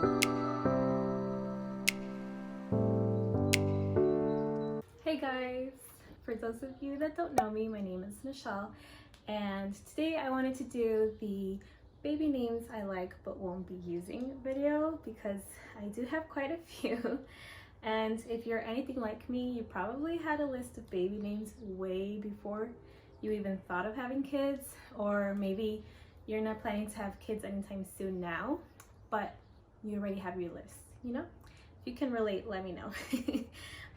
Hey guys! For those of you that don't know me, my name is Michelle, and today I wanted to do the baby names I like but won't be using video because I do have quite a few. And if you're anything like me, you probably had a list of baby names way before you even thought of having kids, or maybe you're not planning to have kids anytime soon now, but you already have your list, you know? If you can relate, let me know.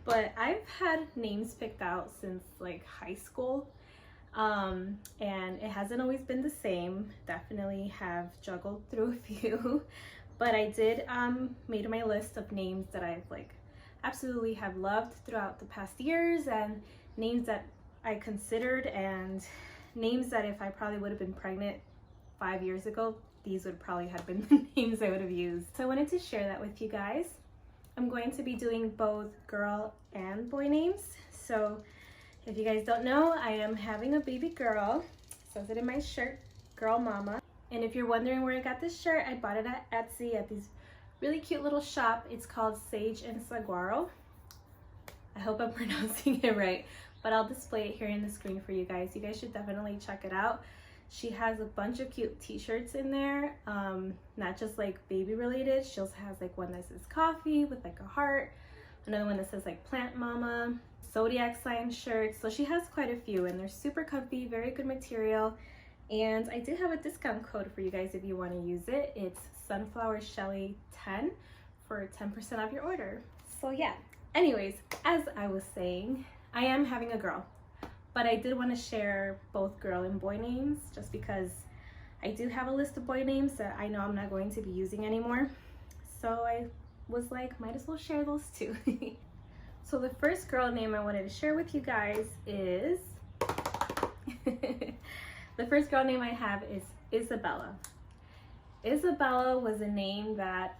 But I've had names picked out since like high school, and it hasn't always been the same. Definitely have juggled through a few, but I did made my list of names that I've like absolutely have loved throughout the past years, and names that I considered, and names that if I probably would have been pregnant 5 years ago, these would probably have been the names I would have used. So I wanted to share that with you guys. I'm going to be doing both girl and boy names. So if you guys don't know, I am having a baby girl. It says it in my shirt, Girl Mama. And if you're wondering where I got this shirt, I bought it at Etsy at this really cute little shop. It's called Sageandsaguaro. I hope I'm pronouncing it right, but I'll display it here in the screen for you guys. You guys should definitely check it out. She has a bunch of cute t-shirts in there, not just like baby related. She also has like one that says coffee with like a heart, another one that says like plant mama, zodiac sign shirts. So she has quite a few, and they're super comfy, very good material. And I do have a discount code for you guys if you want to use it. It's Sunflower Shelly 10 for 10% off your order. So yeah, anyways, as I was saying, I am having a girl. But I did want to share both girl and boy names just because I do have a list of boy names that I know I'm not going to be using anymore. So I was like, might as well share those too. So the first girl name I wanted to share with you guys is, the first girl name I have is Isabella. Isabella was a name that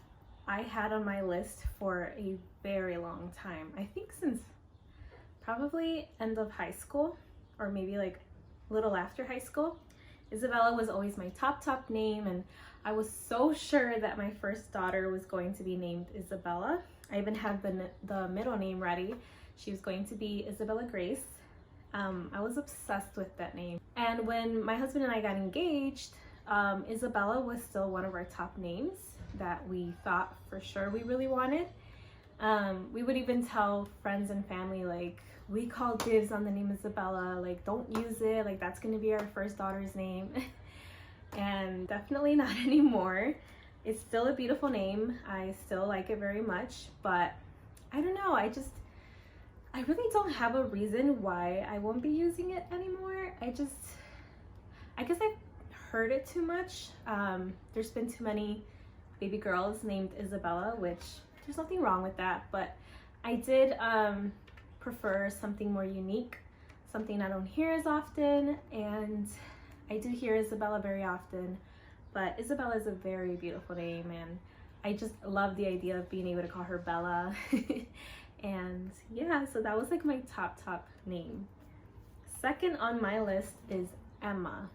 I had on my list for a very long time. I think since probably end of high school, or maybe like a little after high school. Isabella was always my top name, and I was so sure that my first daughter was going to be named Isabella. I even had the middle name ready. She was going to be Isabella Grace. I was obsessed with that name. And when my husband and I got engaged, Isabella was still one of our top names that we thought for sure we really wanted. We would even tell friends and family, like, we call dibs on the name Isabella, like, don't use it, like, that's gonna be our first daughter's name. And definitely not anymore. It's still a beautiful name. I still like it very much, but I don't know, I really don't have a reason why I won't be using it anymore. I guess I've heard it too much. There's been too many baby girls named Isabella, which there's nothing wrong with that, but I did prefer something more unique, something I don't hear as often, and I do hear Isabella very often, but Isabella is a very beautiful name, and I just love the idea of being able to call her Bella. And yeah, so that was like my top name. Second on my list is Emma.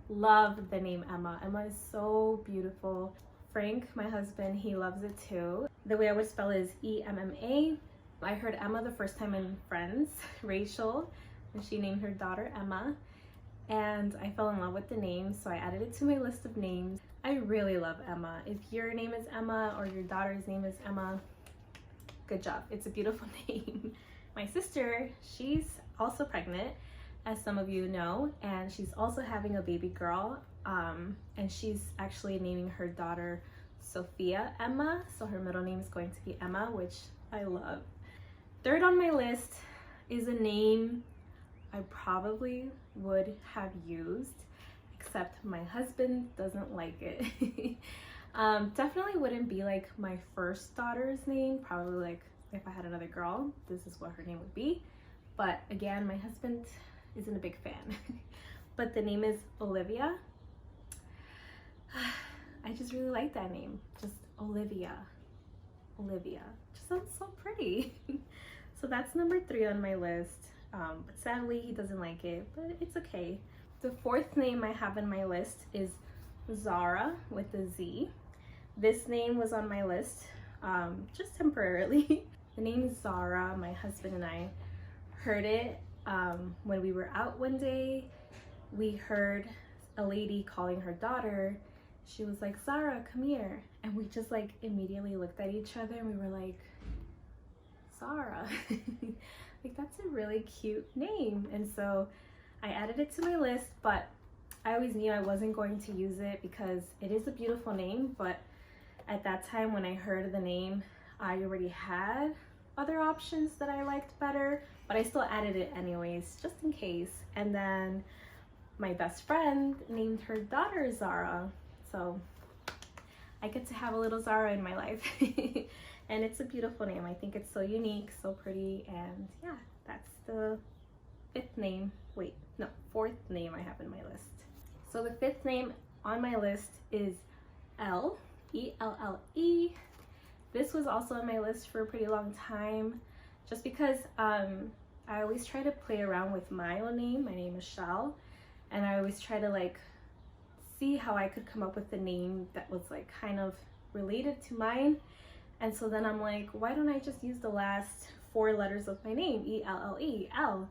Love the name Emma. Emma is so beautiful. Frank, my husband, he loves it too. The way I would spell it is E-M-M-A. I heard Emma the first time in Friends, Rachel, and she named her daughter Emma, and I fell in love with the name, so I added it to my list of names. I really love Emma. If your name is Emma or your daughter's name is Emma, good job. It's a beautiful name. My sister, she's also pregnant, as some of you know, and she's also having a baby girl, and she's actually naming her daughter Sophia Emma, so her middle name is going to be Emma, which I love. Third on my list is a name I probably would have used, except my husband doesn't like it. Definitely wouldn't be like my first daughter's name. Probably like if I had another girl, this is what her name would be. But again, my husband isn't a big fan. But the name is Olivia. I just really like that name. Just Olivia. Olivia. Just sounds so pretty. So that's number 3 on my list. But sadly, he doesn't like it, but it's okay. The fourth name I have on my list is Zara with a Z. This name was on my list just temporarily. The name is Zara. My husband and I heard it when we were out one day. We heard a lady calling her daughter. She was like, Zara, come here. And we just like immediately looked at each other and we were like, Zara. Like, that's a really cute name. And so I added it to my list, but I always knew I wasn't going to use it because it is a beautiful name. But at that time when I heard the name, I already had other options that I liked better, but I still added it anyways, just in case. And then my best friend named her daughter Zara. So I get to have a little Zara in my life. And it's a beautiful name. I think it's so unique, so pretty, and yeah, that's the fourth name I have in my list. So the fifth name on my list is Elle, E-L-L-E. This was also on my list for a pretty long time, just because I always try to play around with my own name. My name is Fale, and I always try to like see how I could come up with a name that was like kind of related to mine. And so then I'm like, why don't I just use the last four letters of my name, E-L-L-E, Elle.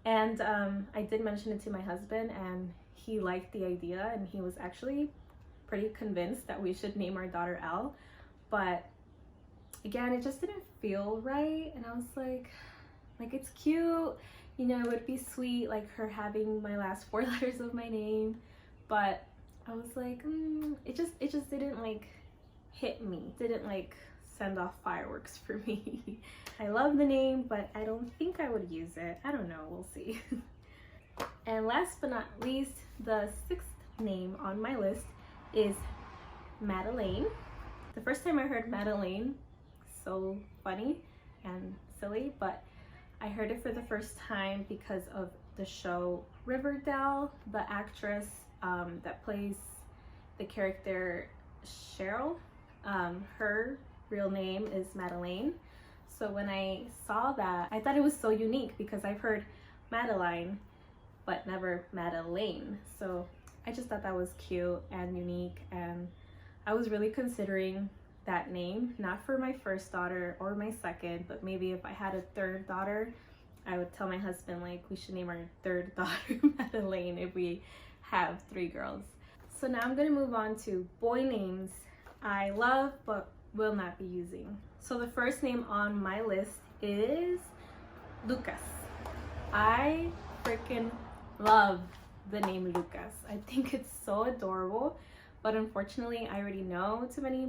And I did mention it to my husband, and he liked the idea, and he was actually pretty convinced that we should name our daughter Elle. But again, it just didn't feel right, and I was like it's cute, you know, it would be sweet, like her having my last four letters of my name, but I was like, it just didn't like hit me, didn't like send off fireworks for me. I love the name, but I don't think I would use it. I don't know, we'll see. And last but not least, the sixth name on my list is Madeline. The first time I heard Madeline, so funny and silly, but I heard it for the first time because of the show Riverdale. The actress that plays the character Cheryl, her real name is Madeline. So when I saw that, I thought it was so unique because I've heard Madeline but never Madeline. So I just thought that was cute and unique, and I was really considering that name, not for my first daughter or my second, but maybe if I had a third daughter, I would tell my husband like we should name our third daughter Madeline if we have three girls. So now I'm gonna move on to boy names I love but will not be using. So the first name on my list is Lucas. I freaking love the name Lucas. I think it's so adorable, but unfortunately I already know too many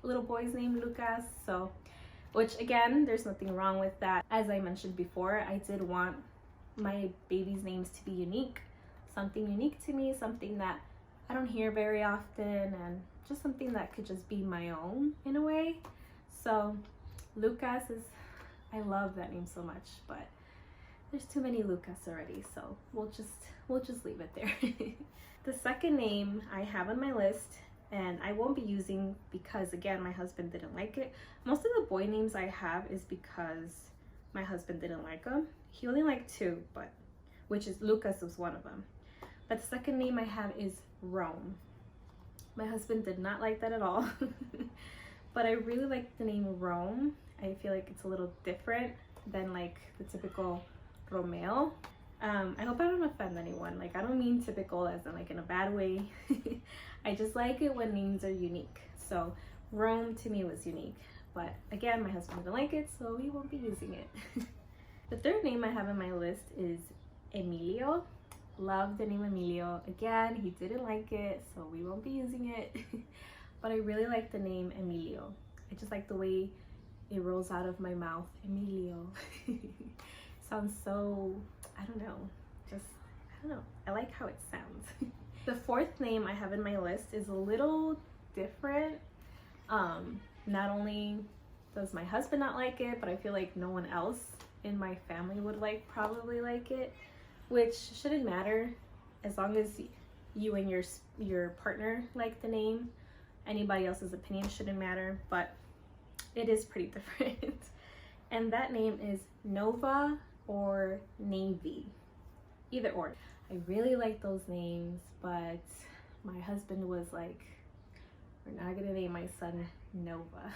little boys named Lucas, so, which again, there's nothing wrong with that. As I mentioned before, I did want my baby's names to be unique, something unique to me, something that I don't hear very often, and just something that could just be my own in a way. So Lucas I love that name so much, but there's too many Lucas already, so we'll just leave it there. The second name I have on my list, and I won't be using because again, my husband didn't like it. Most of the boy names I have is because my husband didn't like them. He only liked two, but which is Lucas was one of them. But the second name I have is Rome. My husband did not like that at all. But I really like the name Rome. I feel like it's a little different than like the typical Romeo. I hope I don't offend anyone. Like, I don't mean typical as in like in a bad way. I just like it when names are unique. So Rome to me was unique. But again, my husband didn't like it, so we won't be using it. The third name I have on my list is Emilio. Love the name Emilio. Again, he didn't like it, so we won't be using it. But I really like the name Emilio. I just like the way it rolls out of my mouth. Emilio. Sounds so, I don't know. I like how it sounds. The fourth name I have in my list is a little different. Not only does my husband not like it, but I feel like no one else in my family would probably like it, which shouldn't matter as long as you and your partner like the name. Anybody else's opinion shouldn't matter, but it is pretty different. And that name is Nova or Navy, either or. I really like those names, but my husband was like We're not gonna name my son Nova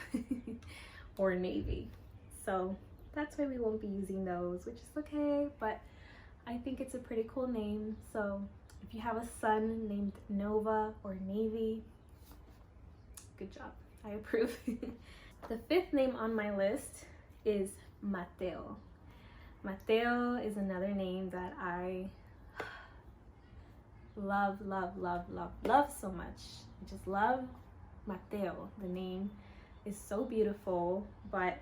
or Navy. So that's why we won't be using those, which is okay, but I think it's a pretty cool name. So if you have a son named Nova or Navy, good job. I approve. The fifth name on my list is Mateo. Mateo is another name that I love so much. I just love Mateo. The name is so beautiful, but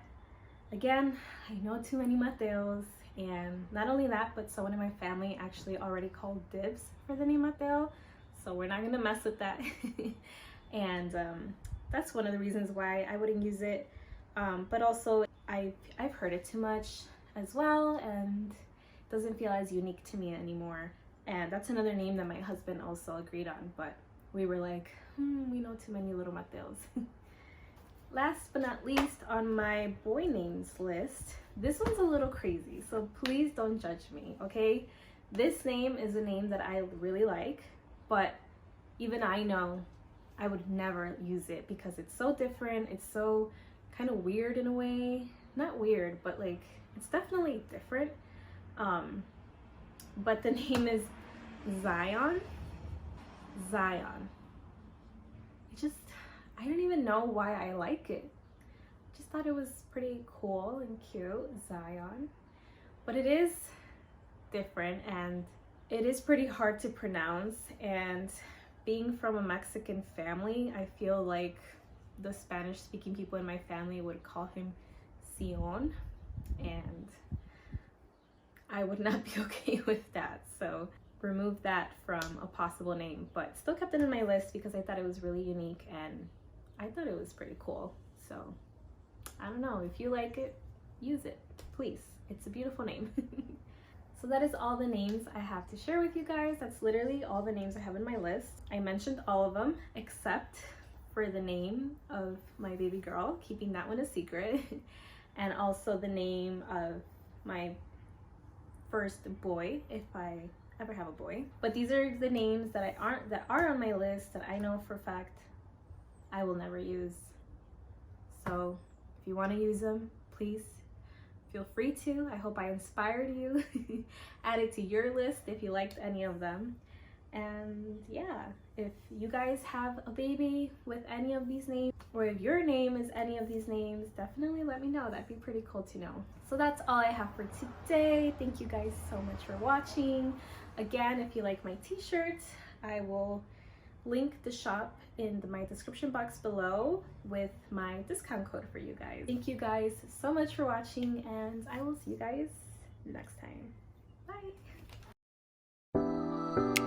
again, I know too many Mateos, and not only that, but someone in my family actually already called dibs for the name Mateo, so we're not gonna mess with that. And that's one of the reasons why I wouldn't use it, but also I've heard it too much as well, and it doesn't feel as unique to me anymore. And that's another name that my husband also agreed on, but we were like, we know too many little Mateos. Last but not least on my boy names list, this one's a little crazy, so please don't judge me, okay? This name is a name that I really like, but even I know I would never use it because it's so different. It's so kind of weird in a way. Not weird, but like it's definitely different. But the name is Zion. Zion. I don't even know why I like it. I just thought it was pretty cool and cute, Zion. But it is different and it is pretty hard to pronounce, and being from a Mexican family, I feel like the Spanish speaking people in my family would call him Sion, and I would not be okay with that. So remove that from a possible name, but still kept it in my list because I thought it was really unique and I thought it was pretty cool. So I don't know, if you like it, use it, please. It's a beautiful name. So that is all the names I have to share with you guys. That's literally all the names I have in my list. I mentioned all of them except for the name of my baby girl, keeping that one a secret, and also the name of my first boy, if I ever have a boy. But these are the names that are on my list that I know for a fact I will never use. So if you want to use them, please feel free to. I hope I inspired you. Add it to your list if you liked any of them. And yeah, if you guys have a baby with any of these names, or if your name is any of these names, definitely let me know. That'd be pretty cool to know. So that's all I have for today. Thank you guys so much for watching. Again, if you like my t-shirts, I will link the shop in my description box below with my discount code for you guys. Thank you guys so much for watching, and I will see you guys next time. Bye.